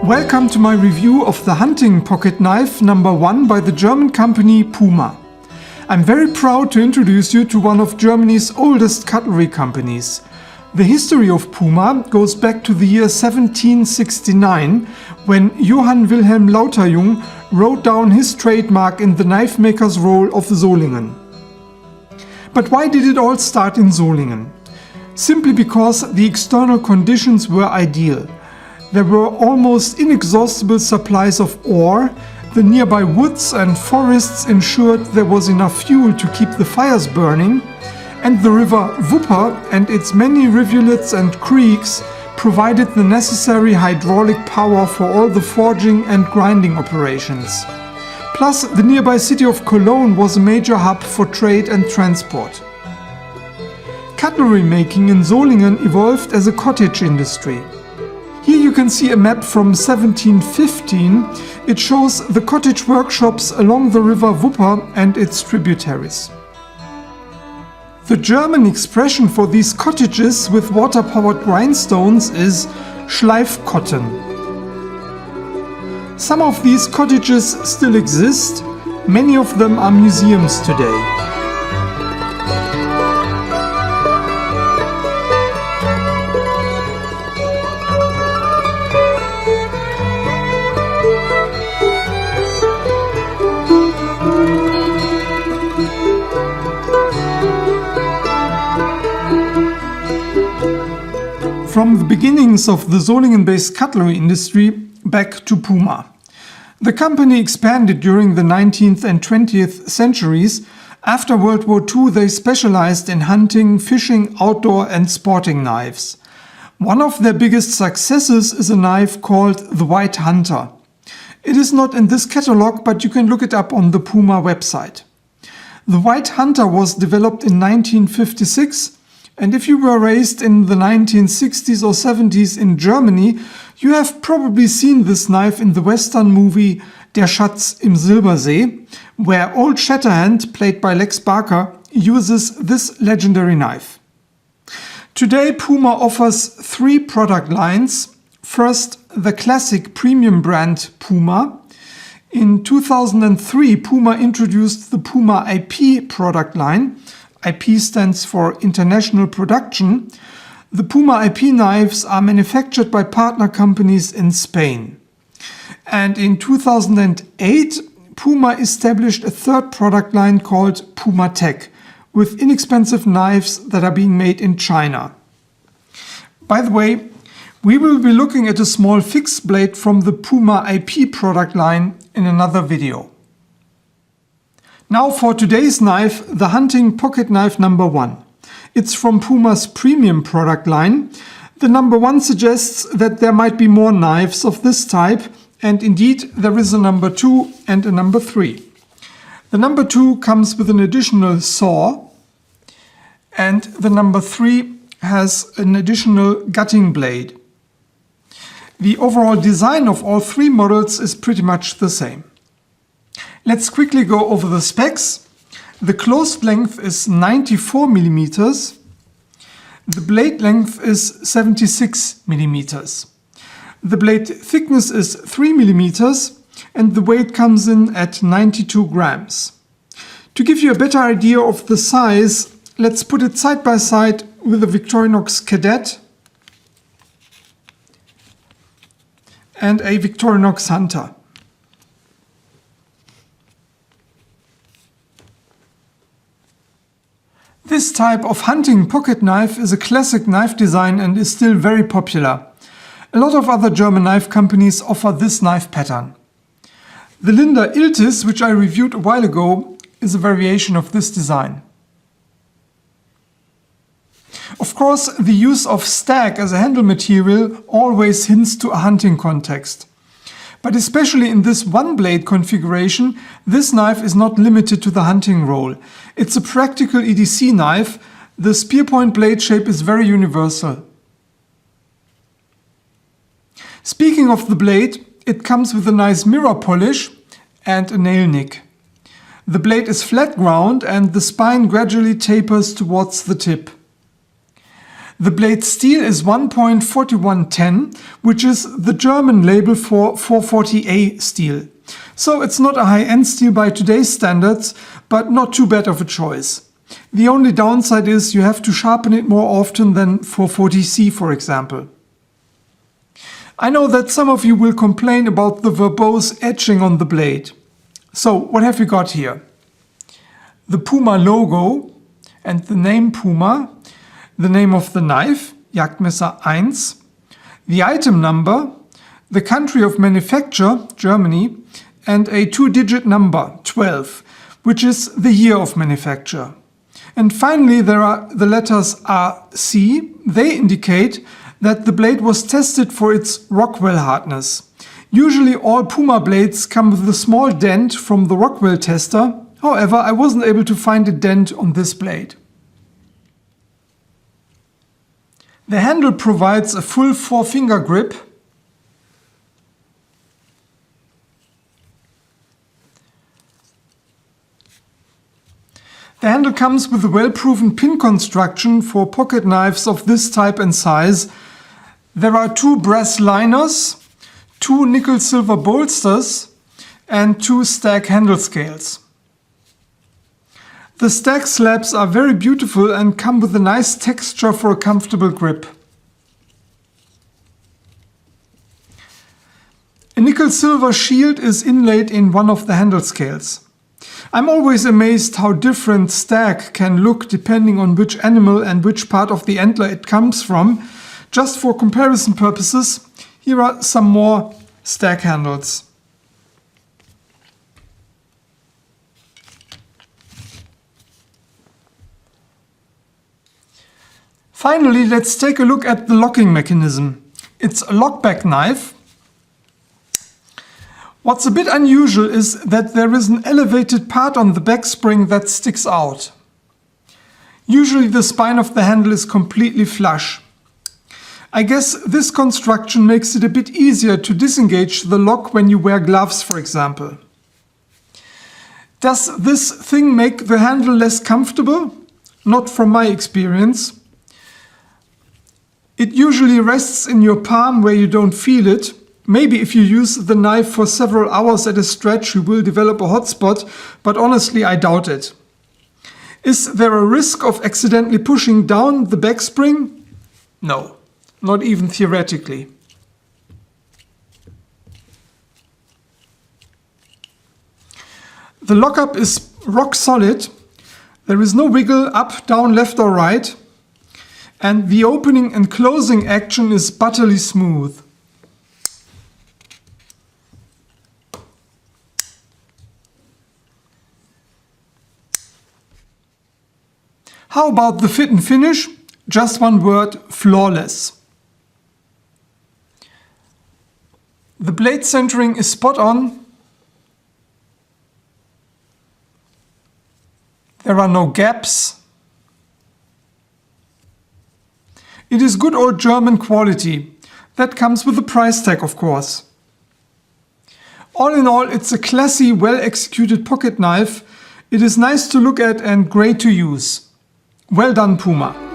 Welcome to my review of the hunting pocket knife number 1 by the German company Puma. I'm very proud to introduce you to one of Germany's oldest cutlery companies. The history of Puma goes back to the year 1769, when Johann Wilhelm Lauterjung wrote down his trademark in the knife maker's roll of Solingen. But why did it all start in Solingen? Simply because the external conditions were ideal. There were almost inexhaustible supplies of ore, the nearby woods and forests ensured there was enough fuel to keep the fires burning, and the river Wupper and its many rivulets and creeks provided the necessary hydraulic power for all the forging and grinding operations. Plus, the nearby city of Cologne was a major hub for trade and transport. Cutlery making in Solingen evolved as a cottage industry. Here you can see a map from 1715. It shows the cottage workshops along the river Wupper and its tributaries. The German expression for these cottages with water-powered grindstones is Schleifkotten. Some of these cottages still exist. Many of them are museums today. From the beginnings of the Solingen-based cutlery industry back to Puma. The company expanded during the 19th and 20th centuries. After World War II, they specialized in hunting, fishing, outdoor and sporting knives. One of their biggest successes is a knife called the White Hunter. It is not in this catalog, but you can look it up on the Puma website. The White Hunter was developed in 1956. And if you were raised in the 1960s or 70s in Germany, you have probably seen this knife in the Western movie Der Schatz im Silbersee, where Old Shatterhand, played by Lex Barker, uses this legendary knife. Today Puma offers 3 product lines. First, the classic premium brand Puma. In 2003, Puma introduced the Puma IP product line. IP stands for International Production. The Puma IP knives are manufactured by partner companies in Spain. And in 2008, Puma established a third product line called Puma Tech, with inexpensive knives that are being made in China. By the way, we will be looking at a small fixed blade from the Puma IP product line in another video. Now for today's knife, the hunting pocket knife number 1. It's from Puma's premium product line. The number 1 suggests that there might be more knives of this type, and indeed there is a number 2 and a number 3. The number 2 comes with an additional saw, and the number 3 has an additional gutting blade. The overall design of all 3 models is pretty much the same. Let's quickly go over the specs. The closed length is 94 mm. The blade length is 76 mm. The blade thickness is 3 mm and the weight comes in at 92 grams. To give you a better idea of the size, let's put it side by side with the Victorinox Cadet and a Victorinox Hunter. This type of hunting pocket knife is a classic knife design and is still very popular. A lot of other German knife companies offer this knife pattern. The Linda Iltis, which I reviewed a while ago, is a variation of this design. Of course, the use of stag as a handle material always hints to a hunting context. But especially in this one-blade configuration, this knife is not limited to the hunting role. It's a practical EDC knife. The spear point blade shape is very universal. Speaking of the blade, it comes with a nice mirror polish and a nail nick. The blade is flat ground and the spine gradually tapers towards the tip. The blade steel is 1.4110, which is the German label for 440A steel. So it's not a high-end steel by today's standards, but not too bad of a choice. The only downside is you have to sharpen it more often than 440C, for example. I know that some of you will complain about the verbose etching on the blade. So what have we got here? The Puma logo and the name Puma, the name of the knife, Jagdmesser 1, the item number, the country of manufacture, Germany, and a 2-digit number, 12, which is the year of manufacture. And finally there are the letters RC. They indicate that the blade was tested for its Rockwell hardness. Usually all Puma blades come with a small dent from the Rockwell tester. However, I wasn't able to find a dent on this blade. The handle provides a full 4-finger grip. The handle comes with a well-proven pin construction for pocket knives of this type and size. There are 2 brass liners, 2 nickel-silver bolsters, and 2 stack handle scales. The stack slabs are very beautiful and come with a nice texture for a comfortable grip. A nickel-silver shield is inlaid in one of the handle scales. I'm always amazed how different stack can look depending on which animal and which part of the antler it comes from. Just for comparison purposes, here are some more stack handles. Finally, let's take a look at the locking mechanism. It's a lockback knife. What's a bit unusual is that there is an elevated part on the back spring that sticks out. Usually the spine of the handle is completely flush. I guess this construction makes it a bit easier to disengage the lock when you wear gloves, for example. Does this thing make the handle less comfortable? Not from my experience. It usually rests in your palm where you don't feel it. Maybe if you use the knife for several hours at a stretch you will develop a hot spot, but honestly I doubt it. Is there a risk of accidentally pushing down the back spring? No, not even theoretically. The lockup is rock solid. There is no wiggle up, down, left or right. And the opening and closing action is buttery smooth. How about the fit and finish? Just one word, flawless. The blade centering is spot on. There are no gaps. It is good old German quality. That comes with a price tag, of course. All in all, it's a classy, well-executed pocket knife. It is nice to look at and great to use. Well done, Puma.